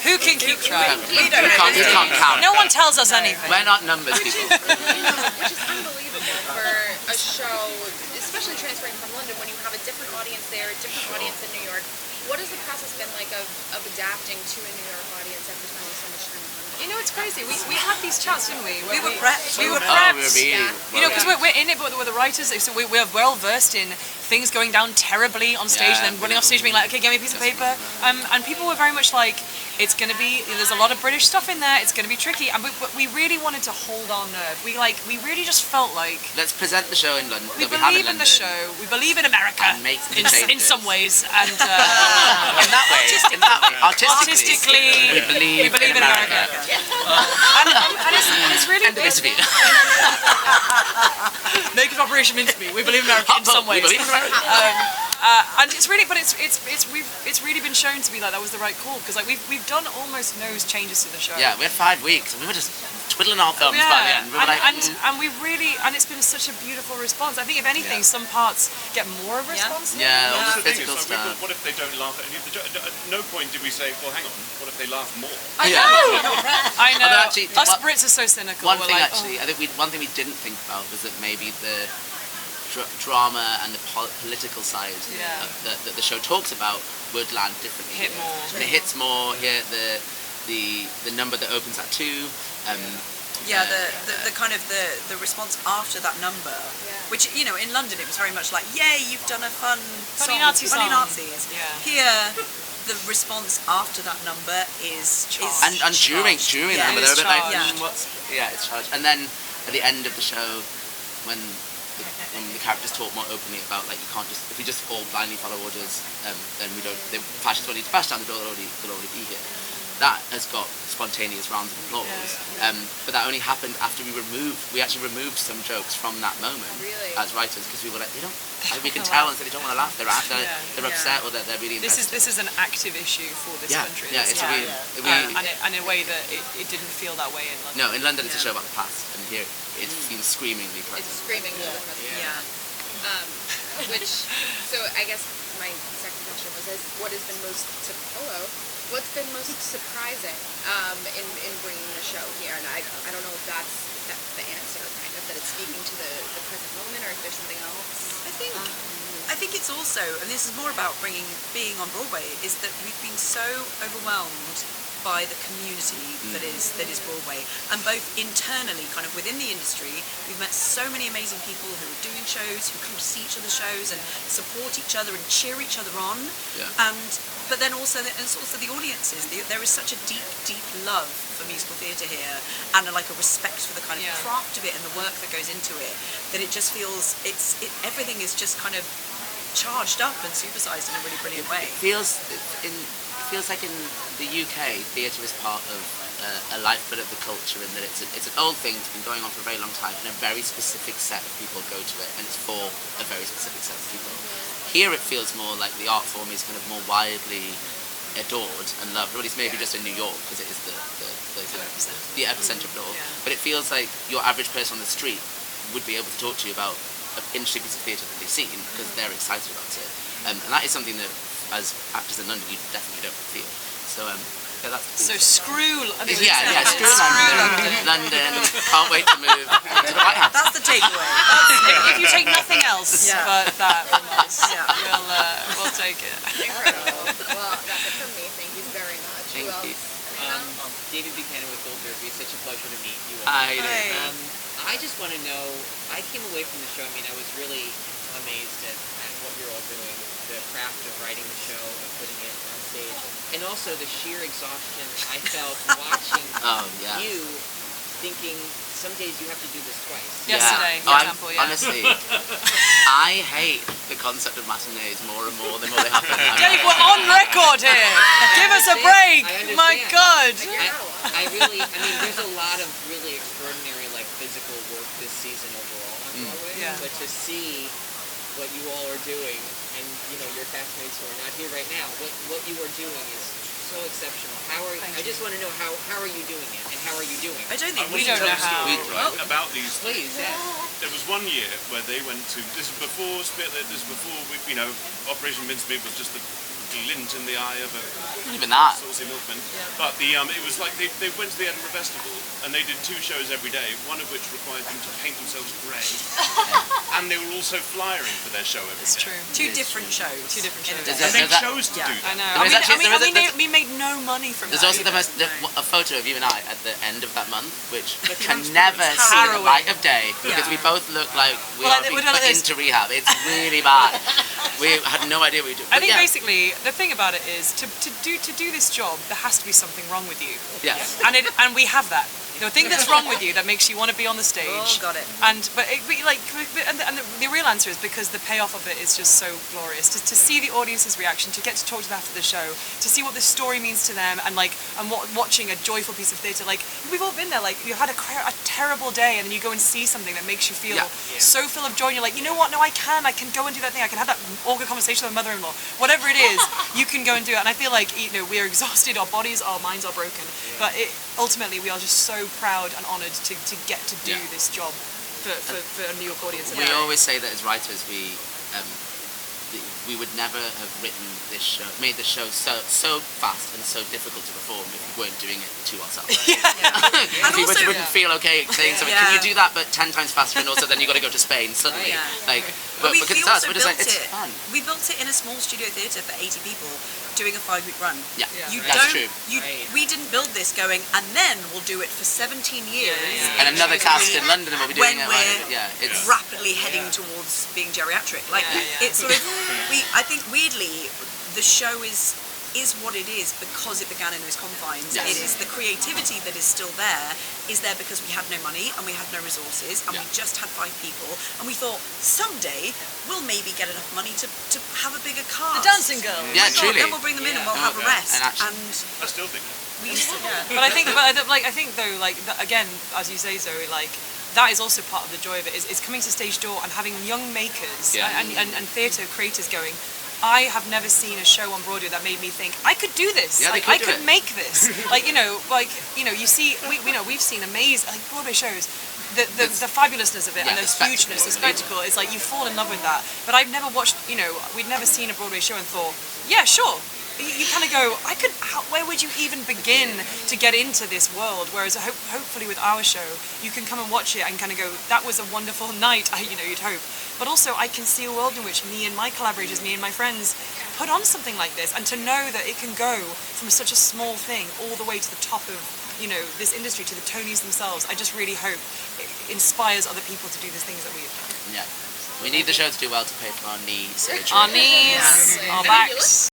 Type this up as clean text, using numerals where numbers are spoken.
Who can keep track? We can't count. No one tells us anything. We're not numbers people. Which is unbelievable for a show, especially transferring from London when you have a different audience there, a different audience in New York. What has the process been like of adapting to a New York audience after spending so much time in London? You know, it's crazy. We had these chats, didn't we? We were prepped. We were Oh, prepped. we're really, You know, because we're in it, but we're the writers, so we're well versed in things going down terribly on stage, and then running off stage being like, okay, give me a piece of paper. And people were very much like, it's going to be, there's a lot of British stuff in there, it's going to be tricky. And we really wanted to hold our nerve. We really just felt like, let's present the show in London. we believe in the show, we believe in America And make the in some ways, and in that way, artistically, we believe in America. and it's really End of interview. Naked Operation Mincemeat. We believe in America in some We ways. believe in America. And it's really, but it's really been shown to be like that was the right call, because like we've done almost no changes to the show. Yeah, we had 5 weeks, and we were just twiddling our thumbs by the end. We were and we really, and it's been such a beautiful response. I think if anything, some parts get more of a response. Yeah, all That's the the thing, physical it's like, stuff. what if they don't laugh at any of the jokes? At no point did we say, well, hang on, what if they laugh more? I know. I know. Although actually, Us Brits are so cynical. One We're thing like, actually, I think one thing we didn't think about was that maybe the drama and the political side that the show talks about would land differently. Hit more. And it hits more here. The number that opens at 2. Yeah, the kind of the response after that number, which, you know, in London it was very much like, yay, you've done a fun Funny song, Nazi funny song. Nazis. Yeah. Here, the response after that number is and during the Yeah. number, It is they're a bit like, charged. it's charged. And then at the end of the show, when the characters talk more openly about, like, you can't just, if we just all blindly follow orders, then we don't, the fascists won't need to bash down the door, they'll already be here. That has got spontaneous rounds of applause, but that only happened after we actually removed some jokes from that moment as writers, because we were like, they don't, we can tell, and so they don't want to laugh, they're upset, or they're really invested. This is an active issue for this country. Yeah, it's and in a way that it didn't feel that way in London. No, in London it's a show about the past, and here it feels screamingly present. It's screaming. Which, so I guess my second question was, what has been most what's been most surprising in bringing the show here? And I don't know if that's the answer, kind of, that it's speaking to the present moment, or if there's something else. I think it's also, and this is more about being on Broadway, is that we've been so overwhelmed by the community that is Broadway, and both internally, kind of within the industry, we've met so many amazing people who are doing shows, who come to see each other's shows and support each other and cheer each other on. But then also, it's also the audiences. There is such a deep, deep love for musical theatre here, and like a respect for the kind of craft of it and the work that goes into it, that it just feels everything is just kind of charged up and supersized in a really brilliant way. It feels like in the UK, theatre is part of a lifeblood of the culture, in that it's an old thing that's been going on for a very long time, and a very specific set of people go to it, and it's for a very specific set of people. Here it feels more like the art form is kind of more widely adored and loved, or at least maybe just in New York, because it is the epicenter of it all. But it feels like your average person on the street would be able to talk to you about an interesting piece of theatre that they've seen, because they're excited about it. And that is something that, as actors in London, you definitely don't feel. So that's screw London. Screw London. Can't wait to move to the White House. That's the takeaway. If you take nothing else but that from us, we'll take it. Incredible. Well, that's it from me. Thank you very much. Thank you. David Buchanan with Gold Derby. It's such a pleasure to meet you. Hi. I just want to know, I came away from the show, I mean, I was really amazed at what you're all doing, the craft of writing the show and putting it on stage, and also the sheer exhaustion I felt watching you, thinking some days you have to do this twice. Yesterday, for example, honestly, I hate the concept of matinees more and more the more they happen. Dave, we're on record here. Give us a break. My God. I mean, there's a lot of really extraordinary, like, physical work this season overall on Broadway, but to see what you all are doing, and, you know, your castmates who are not here right now, what you are doing is so exceptional. I just want to know how are you doing it, and how are you doing it? I don't think we don't know how. About these. Please, There was one year where they went to, this is before Operation Mincemeat was just the lint in the eye of a Not even that. saucy milkman. But it was like they went to the Edinburgh Festival and they did 2 shows every day, one of which required them to paint themselves grey. And they were also flyering for their show every day. It's true. Two different shows. Two different shows. There's And they that- chose to do I that. know. We made no money from There's that. also a photo of you and I at the end of that month, which can never see the harrowing. light of day because we both look like we Well, are being we're like put this. into rehab. It's really bad. We had no idea what we do. I think basically the thing about it is to do this job, there has to be something wrong with you. Yes. And we have that. The thing that's wrong with you that makes you want to be on the stage. Oh, got it. And the real answer is because the payoff of it is just so glorious. To see the audience's reaction, to get to talk to them after the show, to see what this story means to them, and watching a joyful piece of theatre. Like we've all been there. Like you had a terrible day, and then you go and see something that makes you feel so full of joy. And you're like, you know what? No, I can go and do that thing. I can have that awkward conversation with my mother-in-law. Whatever it is, you can go and do it. And I feel like we are exhausted. Our bodies, our minds are broken. But ultimately, we are just so proud and honoured to get to do this job for a New York audience. We always say that as writers, we would never have written this show, made this show so fast and so difficult to perform if we weren't doing it to ourselves. And We also, wouldn't feel okay saying something. Can you do that, but 10 times faster, and also then you got to go to Spain suddenly. But because it's us, we're just like, it's fun. We built it in a small studio theatre for 80 people, doing a 5-week run. Yeah, You that's don't, true. We didn't build this going, and then we'll do it for 17 years. And another cast in London will be doing when it. we're It's rapidly heading towards being geriatric. Like it's sort of, I think weirdly, the show is what it is because it began in those confines. Yes. It is the creativity that is still there is there because we had no money and we had no resources and we just had 5 people and we thought someday we'll maybe get enough money to have a bigger cast. The dancing girl. Yeah, truly. Then we'll bring them in and we'll have a rest. And actually- And I still think we used to, But I think though, again, as you say, Zoe, that is also part of the joy of it, is coming to Stage Door and having young makers and theatre creators going, I have never seen a show on Broadway that made me think I could do this. Yeah, I do could it. make this. You see, we've seen amazing Broadway shows. The fabulousness of it and the hugeness, the spectacle is like you fall in love with that. But I've never watched, we'd never seen a Broadway show and thought, yeah, sure. You kind of go, where would you even begin to get into this world? Whereas hopefully with our show, you can come and watch it and kind of go, that was a wonderful night, you'd hope. But also I can see a world in which me and my collaborators, me and my friends, put on something like this, and to know that it can go from such a small thing all the way to the top of, this industry, to the Tonys themselves. I just really hope it inspires other people to do the things that we've done. Yeah. We need the show to do well to pay for our knee surgery. Our knees, our backs.